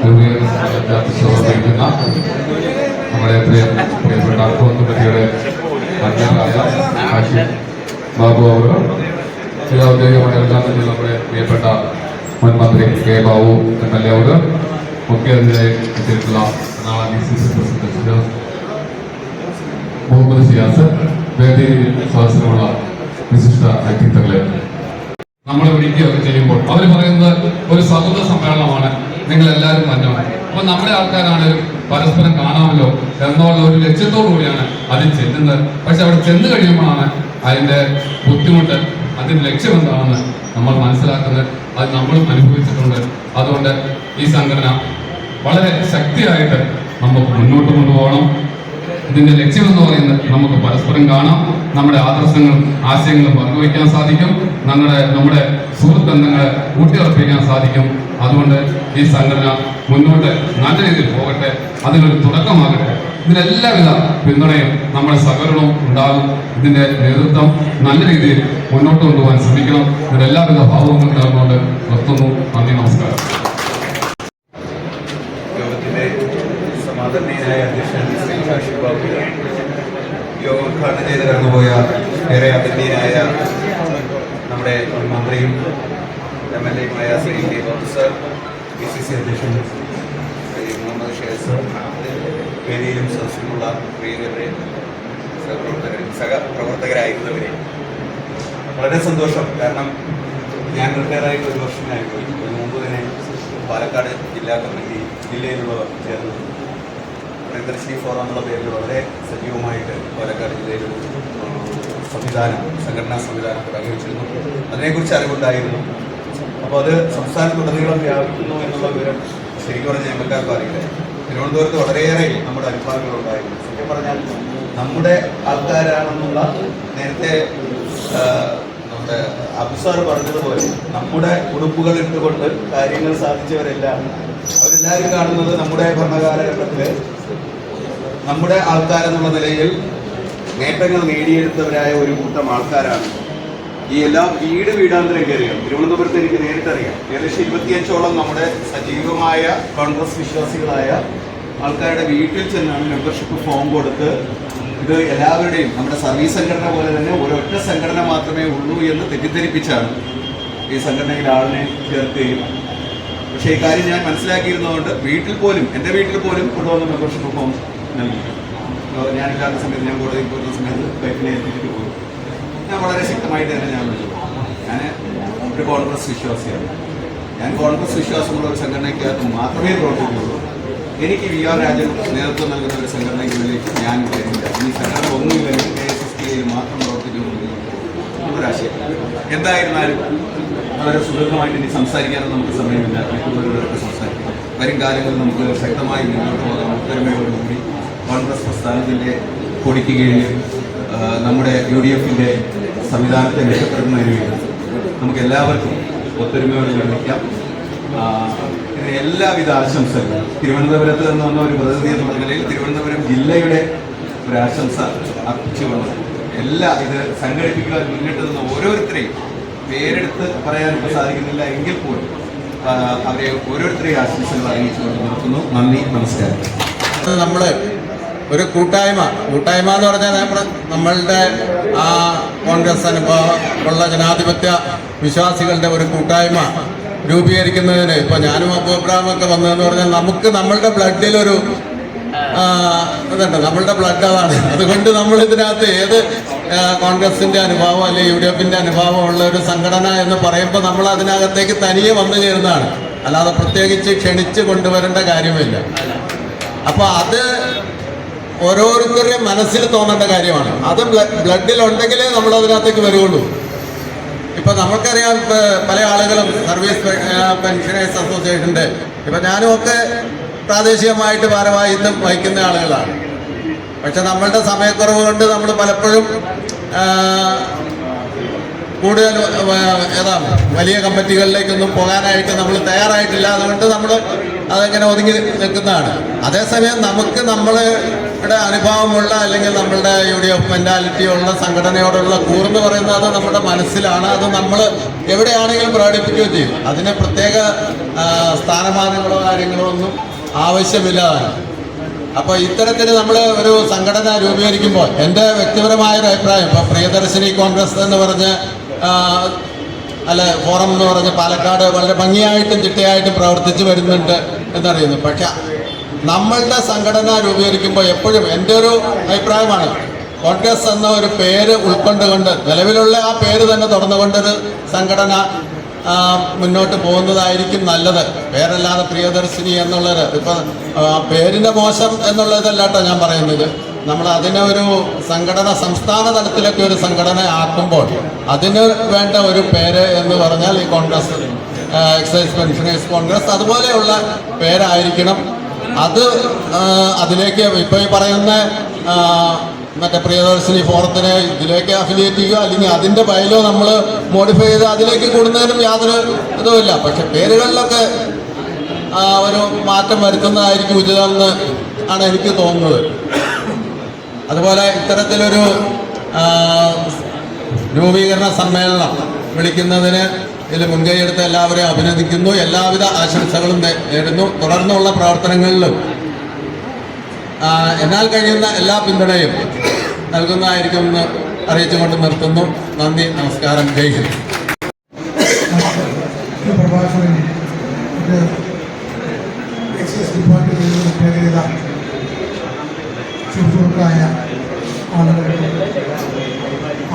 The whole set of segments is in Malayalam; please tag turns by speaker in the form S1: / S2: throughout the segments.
S1: രൂപീകരിക്കുന്ന നമ്മുടെ പ്രിയപ്പെട്ട കമ്മിറ്റിയുടെ അധ്യക്ഷനായ ആഷിഫ് ബാബു അവർ, ചില ഔദ്യോഗികമായ ഉദ്ഘാടനത്തിൽ നമ്മുടെ പ്രിയപ്പെട്ട മുൻ മന്ത്രി കെ ബാബു MLA അവർ, മുഖ്യാതിഥിയായി എത്തിയിട്ടുള്ള DCC പ്രസിഡന്റ് മുഹമ്മദ് ഷിയാസ്, വേദിയിൽ സദസ്സിലുള്ള വിശിഷ്ട വ്യക്തിത്വങ്ങളെ നമ്മൾ വിളിക്കുകയൊക്കെ ചെയ്യുമ്പോൾ അവർ പറയുന്നത് ഒരു സൗഹൃദ സമ്മേളനമാണ്, നിങ്ങൾ എല്ലാവരും വന്നവൻ. അപ്പൊ നമ്മുടെ ആൾക്കാരാണെങ്കിലും പരസ്പരം കാണാമല്ലോ എന്നുള്ള ഒരു ലക്ഷ്യത്തോടു കൂടിയാണ് അതിൽ ചെല്ലുന്നത്. പക്ഷെ അവിടെ ചെന്ന് കഴിയുമ്പോഴാണ് അതിന്റെ ബുദ്ധിമുട്ട്, അതിന്റെ ലക്ഷ്യം എന്താണെന്ന് നമ്മൾ മനസ്സിലാക്കുന്നത്. അത് നമ്മളും അനുഭവിച്ചിട്ടുണ്ട്. അതുകൊണ്ട് ഈ സംഘടന വളരെ ശക്തിയായിട്ട് നമുക്ക് മുന്നോട്ട് കൊണ്ടുപോകണം. ഇതിന്റെ ലക്ഷ്യം എന്ന് പറയുന്നത് നമുക്ക് പരസ്പരം കാണാം, നമ്മുടെ ആദർശങ്ങളും ആശയങ്ങളും പങ്കുവയ്ക്കാൻ സാധിക്കും, നമ്മുടെ സുഹൃത്ത് ബന്ധങ്ങളെ ഊട്ടിയുറപ്പിക്കാൻ സാധിക്കും. അതുകൊണ്ട് ഈ സംഘടന മുന്നോട്ട് നല്ല രീതിയിൽ പോകട്ടെ, അതിനൊരു തുടക്കമാകട്ടെ. ഇതിനെല്ലാവിധ പിന്തുണയും നമ്മുടെ സഹകരണവും ഉണ്ടാകും. ഇതിന്റെ നേതൃത്വം നല്ല രീതിയിൽ മുന്നോട്ട് കൊണ്ടുപോകാൻ ശ്രമിക്കണം. ഇതിനെല്ലാവിധ ഭാവങ്ങളും നേർന്നുകൊണ്ട് നിർത്തുന്നു. നന്ദി, നമസ്കാരം.
S2: സമാദരണീയനായ അധ്യക്ഷൻ ശ്രീ ആഷിഫ് ബാബു, യോഗം ഉദ്ഘാടനം ചെയ്ത് കടന്നുപോയ ഏറെ ആദരണീയനായ നമ്മുടെ മന്ത്രിയും MLA-യുമായ Shri K Babu sir, DCC അധ്യക്ഷൻ ശ്രീ മുഹമ്മദ് ഷിയാസ് സർ, വേദിയിലും സദസ്സിലുമുള്ള പ്രിയരെ സഹപ്രവർത്തകരായിരുന്നവരെ, വളരെ സന്തോഷം. കാരണം ഞാൻ റിട്ടയറായിട്ട് 1 വർഷമായിപ്പോയി. അതിന് മുമ്പ് തന്നെ പാലക്കാട് ജില്ലാ കമ്മിറ്റി ജില്ലയിലുള്ളവർ ചേർന്ന് പ്രിയദർശിനി ഫോറം എന്നുള്ള പേരിൽ വളരെ സജീവമായിട്ട് പാലക്കാട് ജില്ലയിൽ സംഘടനാ സംവിധാനം തുടങ്ങി വെച്ചിരുന്നു. അതിനെക്കുറിച്ച് അറിവുണ്ടായിരുന്നു. അപ്പോൾ അത് സംസ്ഥാനത്തുടനീളം വ്യാപിക്കുന്നു എന്നുള്ള വിവരം ശരിക്കും പറഞ്ഞാൽ ഞങ്ങൾക്കാർക്കും അറിയില്ല. തിരുവനന്തപുരത്ത് വളരെയേറെ നമ്മുടെ അനുഭവങ്ങളുണ്ടായിരുന്നു. ശരിക്കും പറഞ്ഞാൽ നമ്മുടെ ആൾക്കാരാണെന്നുള്ള നേരത്തെ നമ്മുടെ അബ്സാർ പറഞ്ഞതുപോലെ നമ്മുടെ ഉടുപ്പുകൾ ഇട്ടുകൊണ്ട് കാര്യങ്ങൾ സാധിച്ചവരെല്ലാം അവരെല്ലാവരും കാണുന്നത് നമ്മുടെ ഭരണകാലഘട്ടത്തിൽ നമ്മുടെ ആൾക്കാരെന്നുള്ള നിലയിൽ നേട്ടങ്ങൾ നേടിയെടുത്തവരായ ഒരു കൂട്ടം ആൾക്കാരാണ്. ഈ എല്ലാ വീടാന്തരം കയറിയാണ്. തിരുവനന്തപുരത്ത് എനിക്ക് നേരിട്ടറിയാം. ഏകദേശം 25ഓളം നമ്മുടെ സജീവമായ കോൺഗ്രസ് വിശ്വാസികളായ ആൾക്കാരുടെ വീട്ടിൽ ചെന്നാണ് മെമ്പർഷിപ്പ് ഫോം കൊടുത്ത് ഇത് എല്ലാവരുടെയും നമ്മുടെ സർവീസ് സംഘടന പോലെ തന്നെ ഒരൊറ്റ സംഘടന മാത്രമേ ഉള്ളൂ എന്ന് തെറ്റിദ്ധരിപ്പിച്ചാണ് ഈ സംഘടനയിൽ ആളിനെ ചേർക്കുകയും. പക്ഷേ ഈ കാര്യം ഞാൻ മനസ്സിലാക്കിയിരുന്നതുകൊണ്ട് എൻ്റെ വീട്ടിൽ പോലും കൊണ്ടുവന്ന മെമ്പർഷിപ്പ് ഫോം നൽകി. ഞാനില്ലാത്ത സമയത്ത്, ഞാൻ കോടതിയിൽ പോകുന്ന സമയത്ത് വൈഫിനെ ഏൽപ്പിച്ചിട്ട് പോകും. ഞാൻ വളരെ ശക്തമായിട്ട് തന്നെ ഞാൻ വിളിച്ചു. ഞാൻ ഒരു കോൺഗ്രസ് വിശ്വാസിയാണ്. ഞാൻ കോൺഗ്രസ് വിശ്വാസമുള്ള ഒരു സംഘടനയ്ക്കകത്ത് മാത്രമേ പ്രവർത്തിക്കുള്ളൂ. എനിക്ക് VR രാജൻ നേതൃത്വം നൽകുന്ന ഒരു സംഘടനയ്ക്കുള്ളിലേക്ക് ഞാൻ വരുന്നില്ല. ഈ സംഘടന ഒന്നുമില്ലെങ്കിൽ KSSTയിൽ മാത്രം പ്രവർത്തിക്കുന്നു എന്നൊരാശയം. എന്തായിരുന്നാലും വളരെ സുദീർഘമായിട്ട് ഇനി സംസാരിക്കാനും നമുക്ക് സമയമില്ല. മറ്റുള്ളവരോടൊക്കെ സംസാരിക്കാം. വരും കാലങ്ങളിൽ നമുക്ക് ശക്തമായി മുന്നോട്ട് പോകാം. ഒത്തൊരുമയോടുകൂടി കോൺഗ്രസ് പ്രസ്ഥാനത്തിൻ്റെ കൊടിക്ക് കീഴിൽ നമ്മുടെ UDF-ൻ്റെ സംവിധാനത്തെ രക്ഷപ്പെടുന്നതിന് വേണ്ടി നമുക്ക് എല്ലാവർക്കും ഒത്തൊരുമയോടെ നിർമ്മിക്കാം. ഇതിന് എല്ലാവിധ ആശംസകളും തിരുവനന്തപുരത്ത് നിന്ന് വന്ന ഒരു പ്രതിനിധി എന്നുള്ള നിലയിൽ തിരുവനന്തപുരം ജില്ലയുടെ ഒരു ആശംസ അർപ്പിച്ചുകൊണ്ട് ഇത് സംഘടിപ്പിക്കാൻ മുന്നിട്ട് നിന്ന് ഓരോരുത്തരെയും പേരെടുത്ത് പറയാനൊക്കെ സാധിക്കുന്നില്ല എങ്കിൽ പോലും അവരെ ഓരോരുത്തരെയും ആശംസകൾ അറിയിച്ചുകൊണ്ട് നിർത്തുന്നു. നന്ദി, നമസ്കാരം.
S3: നമ്മൾ ഒരു കൂട്ടായ്മ എന്ന് പറഞ്ഞാൽ നമ്മളുടെ ആ കോൺഗ്രസ് അനുഭവം ഉള്ള ജനാധിപത്യ വിശ്വാസികളുടെ ഒരു കൂട്ടായ്മ രൂപീകരിക്കുന്നതിന് ഇപ്പോൾ ഞാനും അബൂബ്രാമൊക്കെ വന്നതെന്ന് പറഞ്ഞാൽ നമുക്ക് നമ്മളുടെ ബ്ലഡിലൊരു ഇതുണ്ട്. നമ്മളുടെ ബ്ലഡ് അതാണ്. അതുകൊണ്ട് നമ്മൾ ഇതിനകത്ത് ഏത് കോൺഗ്രസിൻ്റെ അനുഭാവം അല്ലെങ്കിൽ UDF-ൻ്റെ അനുഭാവം ഉള്ള ഒരു സംഘടന എന്ന് പറയുമ്പോൾ നമ്മൾ അതിനകത്തേക്ക് തനിയെ വന്നു ചേരുന്നതാണ്. അല്ലാതെ പ്രത്യേകിച്ച് ക്ഷണിച്ച് കൊണ്ടുവരേണ്ട കാര്യമില്ല. അപ്പോൾ അത് ഓരോരുത്തരുടെയും മനസ്സിൽ തോന്നേണ്ട കാര്യമാണ്. അത് ബ്ലഡിലുണ്ടെങ്കിലേ നമ്മൾ അതിനകത്തേക്ക് വരുള്ളൂ. ഇപ്പം നമുക്കറിയാം, പല ആളുകളും സർവീസ് പെൻഷനേഴ്സ് അസോസിയേഷൻ്റെ, ഇപ്പം ഞാനും ഒക്കെ പ്രാദേശികമായിട്ട് ഭാരവാഹിത്വം വഹിക്കുന്ന ആളുകളാണ്. പക്ഷെ നമ്മളുടെ സമയക്കുറവ് കൊണ്ട് നമ്മൾ പലപ്പോഴും കൂടുതൽ വലിയ കമ്മിറ്റികളിലേക്കൊന്നും പോകാനായിട്ട് നമ്മൾ തയ്യാറായിട്ടില്ല. അതുകൊണ്ട് നമ്മൾ അതങ്ങനെ ഒതുങ്ങി നിൽക്കുന്നതാണ്. അതേസമയം നമ്മൾ ഇവിടെ അനുഭവമുള്ള അല്ലെങ്കിൽ നമ്മളുടെ UDF മെന്റാലിറ്റി ഉള്ള സംഘടനയോടുള്ള കൂറെന്ന് പറയുന്നത് നമ്മുടെ മനസ്സിലാണ്. അത് നമ്മൾ എവിടെയാണെങ്കിലും പ്രകടിപ്പിക്കുകയും ചെയ്യും. അതിന് പ്രത്യേക സ്ഥാനമാനങ്ങളോ കാര്യങ്ങളോ ഒന്നും ആവശ്യമില്ലതാണ്. അപ്പോൾ ഇത്തരത്തിൽ നമ്മൾ ഒരു സംഘടന രൂപീകരിക്കുമ്പോൾ എൻ്റെ വ്യക്തിപരമായൊരു അഭിപ്രായം, ഇപ്പോൾ പ്രിയദർശിനി കോൺഗ്രസ് എന്ന് പറഞ്ഞ് ഫോറം എന്ന് പറഞ്ഞ് പാലക്കാട് വളരെ ഭംഗിയായിട്ടും ചിട്ടയായിട്ടും പ്രവർത്തിച്ച് വരുന്നുണ്ട് എന്നറിയുന്നു. പക്ഷെ നമ്മളുടെ സംഘടന രൂപീകരിക്കുമ്പോൾ എപ്പോഴും എൻ്റെ ഒരു അഭിപ്രായമാണ്, കോൺഗ്രസ് എന്ന ഒരു പേര് ഉൾക്കൊണ്ടുകൊണ്ട് നിലവിലുള്ള ആ പേര് തന്നെ തുറന്നുകൊണ്ടൊരു സംഘടന മുന്നോട്ട് പോകുന്നതായിരിക്കും നല്ലത്. പേരല്ലാതെ പ്രിയദർശിനി എന്നുള്ളത് ഇപ്പം പേരിൻ്റെ മോശം എന്നുള്ളതല്ല കേട്ടോ ഞാൻ പറയുന്നത്. നമ്മൾ അതിനെ ഒരു സംഘടന സംസ്ഥാന തലത്തിലൊക്കെ ഒരു സംഘടന ആക്കുമ്പോൾ അതിന് വേണ്ട ഒരു പേര് എന്ന് പറഞ്ഞാൽ ഈ കോൺഗ്രസ്, എക്സൈസ് പെൻഷനേഴ്സ് കോൺഗ്രസ് അതുപോലെയുള്ള പേരായിരിക്കണം. അതിലേക്ക് ഇപ്പോൾ ഈ പറയുന്ന മറ്റേ പ്രിയദർശിനി ഫോറത്തിനെ ഇതിലേക്ക് അഫിലിയേറ്റ് ചെയ്യുക, അല്ലെങ്കിൽ അതിൻ്റെ ബൈലോ നമ്മൾ മോഡിഫൈ ചെയ്ത് അതിലേക്ക് കൂടുന്നതിനും യാതൊരു ഇതുമില്ല. പക്ഷെ പേരുകളിലൊക്കെ ഒരു മാറ്റം വരുത്തുന്നതായിരിക്കും ഉചിതമെന്ന് ആണ് എനിക്ക് തോന്നുന്നത്. അതുപോലെ ഇത്തരത്തിലൊരു രൂപീകരണ സമ്മേളനം വിളിക്കുന്നതിന് ഇതിൽ മുൻകൈയെടുത്ത് എല്ലാവരെയും അഭിനന്ദിക്കുന്നു. എല്ലാവിധ ആശംസകളും നേരുന്നു. തുടർന്നുള്ള പ്രവർത്തനങ്ങളിലും എന്നാൽ കഴിയുന്ന എല്ലാ പിന്തുണയും നൽകുന്നതായിരിക്കുമെന്ന് അറിയിച്ചുകൊണ്ട് നിർത്തുന്നു. നന്ദി, നമസ്കാരം, ജയ് ഹിന്ദ്.
S4: സുഹൃത്തുക്കളായ ആളുകൾക്ക്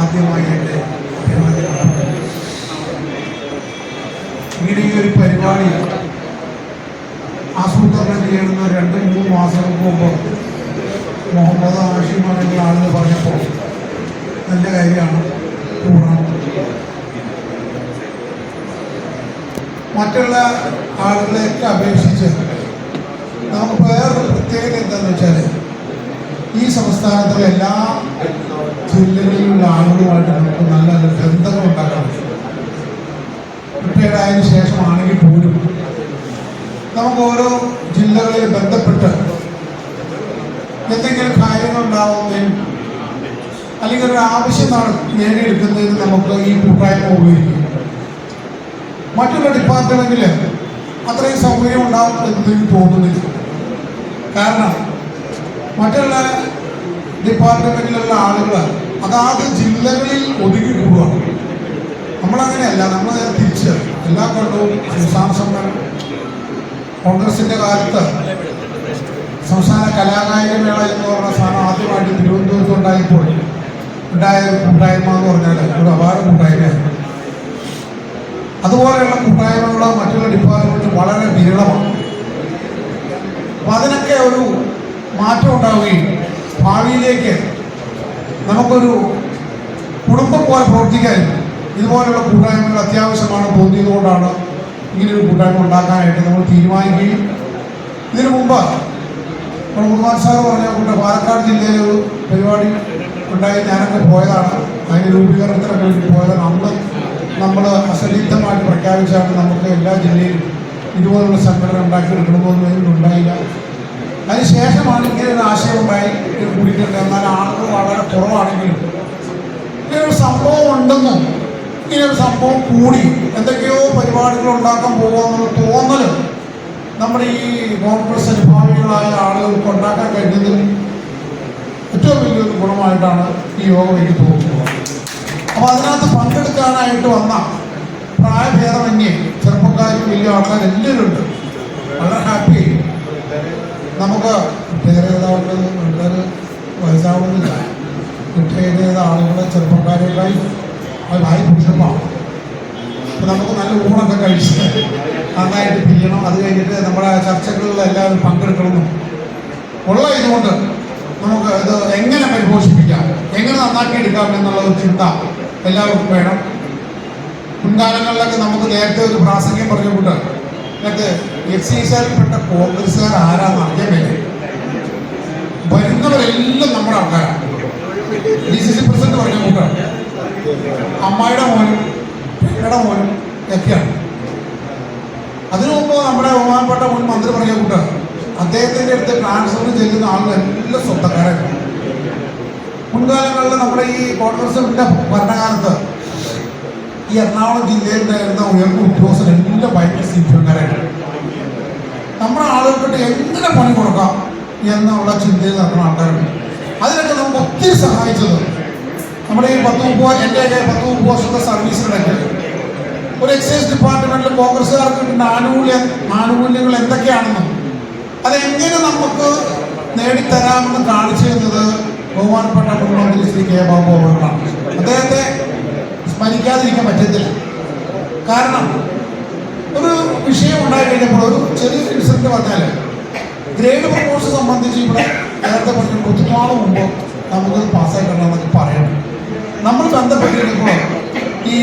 S4: ആദ്യമായി എൻ്റെ അഭിവാദ്യം. ഇങ്ങനെ ഈ ഒരു പരിപാടി ആസൂത്രണം ചെയ്യുന്ന 2-3 മാസങ്ങൾക്ക് മുമ്പ് മുഹമ്മദ് ആഷിമാണെങ്കിൽ ആളുകൾ പറഞ്ഞപ്പോൾ നല്ല കാര്യമാണ്, കൂടണം. മറ്റുള്ള ആളുകളെയൊക്കെ അപേക്ഷിച്ച് നമുക്ക് വേറൊരു പ്രത്യേകത എന്താണെന്ന് വെച്ചാൽ ഈ സംസ്ഥാനത്തിലെ എല്ലാ ജില്ലകളിലുള്ള ആളുകളുമായിട്ട് നമുക്ക് നല്ല നല്ല ബന്ധങ്ങൾ ഉണ്ടാക്കാൻ പറ്റും. റിട്ടയർഡായതിനു ശേഷമാണെങ്കിൽ പോലും നമുക്ക് ഓരോ ജില്ലകളിൽ ബന്ധപ്പെട്ട് എന്തെങ്കിലും കാര്യങ്ങൾ ഉണ്ടാവുന്നതിനും അല്ലെങ്കിൽ ഒരു ആവശ്യം നേടിയെടുക്കുന്നതിന് നമുക്ക് ഈ കൂട്ടായ്മ ഉപയോഗിക്കും. മറ്റുള്ള ഡിപ്പാർട്ട്മെന്റിൽ അത്രയും സൗകര്യം ഉണ്ടാവും എന്ന് എനിക്ക് തോന്നുന്നില്ല. കാരണം മറ്റുള്ള ഡിപ്പാർട്ട്മെന്റിലുള്ള ആളുകൾ അതാത് ജില്ലകളിൽ ഒതുങ്ങി കൂടുക. നമ്മളങ്ങനെയല്ല, നമ്മൾ തിരിച്ച് എല്ലാ കൊല്ലവും സംസ്ഥാന സമ്മേളനം കോൺഗ്രസിൻ്റെ കാലത്ത് സംസ്ഥാന കലാകായിക മേള എന്ന് പറഞ്ഞ സാധനം ആദ്യമായിട്ട് തിരുവനന്തപുരത്ത് ഉണ്ടായപ്പോൾ ഉണ്ടായ കൂട്ടായ്മ എന്ന് പറഞ്ഞാൽ ഒരു അപാര കൂട്ടായ്മയാണ്. അതുപോലെയുള്ള കൂട്ടായ്മകൾ മറ്റുള്ള ഡിപ്പാർട്ട്മെന്റ് വളരെ വിരളമാണ്. അപ്പം അതിനൊക്കെ ഒരു മാറ്റം ഉണ്ടാവുകയും ഭാവിയിലേക്ക് നമുക്കൊരു കുടുംബം പോലെ പ്രവർത്തിക്കാൻ ഇതുപോലുള്ള കൂട്ടായ്മകൾ അത്യാവശ്യമാണ് തോന്നിയതുകൊണ്ടാണ് ഇങ്ങനൊരു കൂട്ടായ്മ ഉണ്ടാക്കാനായിട്ട് നമ്മൾ തീരുമാനിക്കുകയും ഇതിനു മുമ്പ് കുമാർ സാർ പറഞ്ഞ കൂട്ട പാലക്കാട് ജില്ലയിലെ ഒരു പരിപാടി ഉണ്ടായി ഞാനൊക്കെ പോയതാണ്. അതിന് രൂപീകരണത്തിനൊക്കെ വേണ്ടി പോയതാണ്. അന്ന് നമ്മൾ അസന്നിഗ്ധമായിട്ട് പ്രഖ്യാപിച്ചാണ് നമുക്ക് എല്ലാ ജില്ലയിലും ഇതുപോലുള്ള സംഘടന ഉണ്ടാക്കിയെടുക്കണമെന്നൊന്നും ഉണ്ടായില്ല. അതിനുശേഷമാണ് ഇങ്ങനെ ഒരു ആശയം ഉണ്ടായി കൂടിയിട്ടുണ്ട്. എന്നാൽ ആളുകൾ വളരെ കുറവാണെങ്കിലും ഇങ്ങനൊരു സംഭവം ഉണ്ടെന്നും ഇങ്ങനൊരു സംഭവം കൂടി എന്തൊക്കെയോ പരിപാടികൾ ഉണ്ടാക്കാൻ പോകുമെന്നുള്ള തോന്നൽ നമ്മുടെ ഈ കോൺഗ്രസ് അനുഭാവികളായ ആളുകൾക്ക് ഉണ്ടാക്കാൻ കഴിയുന്നതിൽ ഏറ്റവും വലിയൊരു ഗുണമായിട്ടാണ് ഈ യോഗം എനിക്ക് തോന്നുന്നത്. അപ്പോൾ അതിനകത്ത് പങ്കെടുക്കാനായിട്ട് വന്ന പ്രായഭേദമന്യേ ചെറുപ്പക്കാരും വലിയ ആൾക്കാർ എല്ലാവരും ഉണ്ട്. വളരെ ഹാപ്പി. നമുക്ക് റിട്ടയർ ആൾക്കാർ വയസ്സാവുന്നില്ല. റിട്ടയർ ചെയ്ത ആളുകളെ ചെറുപ്പക്കാരെല്ലാം ഭായി പുരുഷന്മാർ. അപ്പം നമുക്ക് നല്ല ഊണൊക്കെ കഴിച്ച് നന്നായിട്ട് പിരിയണം. അത് കഴിഞ്ഞിട്ട് നമ്മുടെ ചർച്ചകളിൽ എല്ലാവരും പങ്കെടുക്കണമെന്നും ഉള്ള ഇതുകൊണ്ട് നമുക്ക് ഇത് എങ്ങനെ പരിപോഷിപ്പിക്കാം, എങ്ങനെ നന്നാക്കിയെടുക്കാം എന്നുള്ള ഒരു ചിന്ത എല്ലാവർക്കും വേണം. മുൻകാലങ്ങളിലൊക്കെ നമുക്ക് നേരത്തെ ഒരു പ്രാസംഗികം പറഞ്ഞുകൊണ്ട് എന്നിട്ട് എക്സൈസുകാരിൽപ്പെട്ട കോൺഗ്രസ്സുകാർ ആരാന്ന് അറിയാൻ വേണ്ടി വരുന്നവരെല്ലാം നമ്മുടെ ആൾക്കാരാണ്. DCC പ്രസിഡന്റ് പറഞ്ഞ കൂട്ടാണ്, അമ്മായിയുടെ മോനും പെങ്ങളുടെ മോനും ഒക്കെയാണ്. അതിനു മുമ്പ് നമ്മുടെ ബഹുമാനപ്പെട്ട മുൻ മന്ത്രി പറഞ്ഞ കൂട്ടാണ് അദ്ദേഹത്തിൻ്റെ അടുത്ത് ട്രാൻസ്ഫർ ചെയ്യുന്ന ആളുകളെല്ലാം സ്വന്തക്കാരായിരുന്നു. മുൻകാലങ്ങളിൽ നമ്മുടെ ഈ കോൺഗ്രസിൻ്റെ ഭരണകാലത്ത് ഈ എറണാകുളം ജില്ലയിലുണ്ടായിരുന്ന ഉയർന്ന ഉദ്യോഗസ്ഥരെല്ലാം ഭയങ്കര സിപിഎംകാരായിരുന്നു. നമ്മുടെ ആളുകൾക്ക് എങ്ങനെ പണി കൊടുക്കാം എന്നുള്ള ചിന്തയിൽ നടക്കുന്ന ആൾക്കാരുണ്ട്. അതിനൊക്കെ നമുക്ക് ഒത്തിരി സഹായിച്ചത് നമ്മുടെ ഈ 10-30 വർഷത്തെ സർവീസിനിടയ്ക്ക് ഒരു എക്സൈസ് ഡിപ്പാർട്ട്മെന്റിൽ കോൺഗ്രസ്സുകാർക്ക് കിട്ടുന്ന ആനുകൂല്യങ്ങൾ എന്തൊക്കെയാണെന്നും അതെങ്ങനെ നമുക്ക് നേടിത്തരാമെന്ന് കാണിച്ചു തന്നത് ബഹുമാനപ്പെട്ട മുഖ്യമന്ത്രി ശ്രീ കെ ബാബു അവர்களാണ്. അദ്ദേഹത്തെ സ്മരിക്കാതിരിക്കാൻ പറ്റത്തില്ല. കാരണം ഒരു വിഷയം ഉണ്ടായി കഴിഞ്ഞപ്പോൾ ഒരു ചെറിയ ഇൻസിഡന്റ് പറഞ്ഞാൽ ഗ്രേഡ് പ്രൊമോഷൻ സംബന്ധിച്ച് ഇവിടെ നേരത്തെ പറഞ്ഞ 100 നാൾ മുമ്പ് നമുക്കത് പാസ്സാക്കണമെന്നൊക്കെ പറയണം. നമ്മൾ ബന്ധപ്പെട്ടിരിക്കുമ്പോൾ ഈ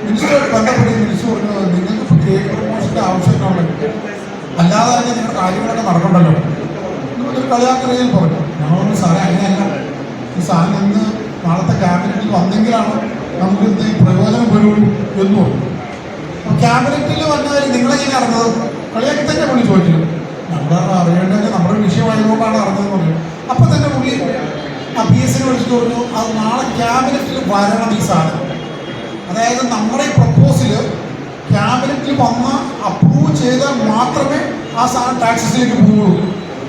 S4: മിനിസ്റ്ററുമായിട്ട് ബന്ധപ്പെട്ട് മിനിസ്റ്റർ പറഞ്ഞു നിങ്ങൾക്ക് ഗ്രേഡ് പ്രൊമോഷൻ്റെ ആവശ്യമുണ്ടെങ്കിൽ അല്ലാതെ തന്നെ നിങ്ങളുടെ കാര്യങ്ങളൊക്കെ നടക്കണ്ടല്ലോ ഒരു കളിയാക്കറിയിൽ പറഞ്ഞു. ഞങ്ങളൊന്നും സാറേ അങ്ങനെയല്ല, ഈ സാധനം ഇന്ന് നാളത്തെ ക്യാബിനറ്റിൽ വന്നെങ്കിലാണ് നമുക്ക് ഇന്ന് പ്രയോജനം വരുള്ളൂ എന്ന് പറഞ്ഞു. അപ്പോൾ ക്യാബിനറ്റിൽ വന്നവർ നിങ്ങളെങ്ങനെ അറിഞ്ഞത് കളിയാക്കി തന്നെ പുള്ളി ചോദിച്ചു. നമ്മൾ അറിയേണ്ടത് നമ്മുടെ വിഷയമായതുകൊണ്ടാണ് അറിഞ്ഞതെന്ന് പറഞ്ഞു. അപ്പം തന്നെ പുള്ളി ആ PSനെ വിളിച്ചിട്ട് പറഞ്ഞു അത് നാളെ ക്യാബിനറ്റിൽ വരണം ഈ സാധനം. അതായത് നമ്മുടെ ഈ പ്രപ്പോസല് ക്യാബിനറ്റിൽ വന്ന് അപ്രൂവ് ചെയ്താൽ മാത്രമേ ആ സാധനം ടാക്സസിലേക്ക് പോവുള്ളൂ.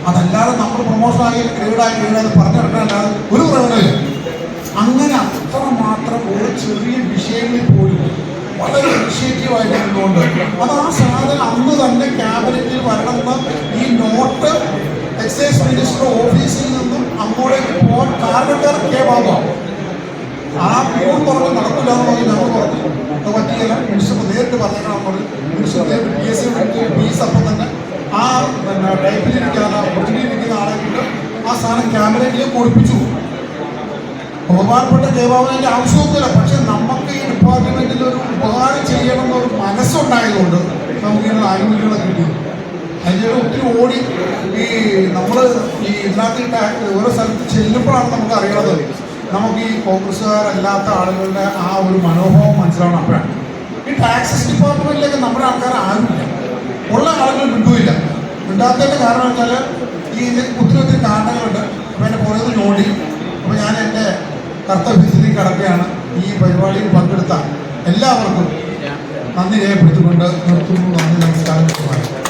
S4: അതല്ലാതെ നമ്മൾ പ്രൊമോഷനായി ഗ്രേഡായി പറഞ്ഞെടുക്കാനല്ലാതെ ഒരു പ്രയോജനമില്ല. അങ്ങനെ അത്രമാത്രം ഒരു ചെറിയ വിഷയങ്ങളിൽ പോലും വളരെ ഇനിഷ്യേറ്റീവായിട്ട് നിന്നുകൊണ്ട് അത് ആ സാധനം അന്ന് തന്നെ ക്യാബിനറ്റിൽ വരണമെന്ന് ഈ നോട്ട് എക്സൈസ് മിനിസ്റ്റർ ഓഫീസിൽ നിന്നും അങ്ങോട്ടേക്ക് പോകാൻ കാരണക്കാരൻ കെ ബാബുവാണ്. ആ പ്യൂൺ പറഞ്ഞ് നടക്കില്ല എന്ന് പറഞ്ഞ് ഞങ്ങൾ പറഞ്ഞു അത് പറ്റിയല്ല, മിനിസ്റ്റർ നേരിട്ട് പറഞ്ഞേക്കണം പറഞ്ഞു. മിനിസ്റ്റർ നേരിട്ട് PSC അപ്പം തന്നെ ആ ടൈപ്പിലിരിക്കുന്ന ഒറിജിനിരിക്കുന്ന ആളെ കൊണ്ട് ആ സാധനം ക്യാബിനറ്റിലേക്ക് ഒളിപ്പിച്ചു. ബഹുമാനപ്പെട്ട ജയബാബുവിൻ്റെ ആവശ്യമൊന്നുമില്ല, പക്ഷെ നമുക്ക് ഈ ഡിപ്പാർട്ട്മെന്റിൽ ഒരു ഉപകാരം ചെയ്യണമെന്നൊരു മനസ്സുണ്ടായതുകൊണ്ട് നമുക്ക് ഇങ്ങനെ ആനുകൂല്യങ്ങളൊക്കെ കിട്ടി. അതിൻ്റെ ഒത്തിരി ഓടി ഈ നമ്മൾ ഈ ഇതിനകത്ത് ഓരോ സ്ഥലത്ത് ചെല്ലുമ്പോഴാണ് നമുക്ക് അറിയണത് നമുക്ക് ഈ കോൺഗ്രസ്സുകാരല്ലാത്ത ആളുകളുടെ ആ ഒരു മനോഭാവം മനസ്സിലാവണം. അപ്പോഴാണ് ഈ ടാക്സസ് ഡിപ്പാർട്ട്മെന്റിലേക്ക് നമ്മുടെ ആൾക്കാർ ആരുമില്ല, ഉള്ള ആളുകൾ മിണ്ടുമില്ല. മിണ്ടാത്തതിൻ്റെ കാരണം വെച്ചാൽ ഈ ഒത്തിരി കാരണങ്ങളുണ്ട്. അപ്പോൾ എൻ്റെ പുറത്ത് നോടി. അപ്പോൾ ഞാൻ എൻ്റെ കർത്തവ്യത്തിൽ കിടക്കുകയാണ്. ഈ പരിപാടിയിൽ പങ്കെടുത്ത എല്ലാവർക്കും നന്ദി രേഖപ്പെടുത്തിക്കൊണ്ട് നിർത്തുന്നു. നന്ദി, നമസ്കാരം.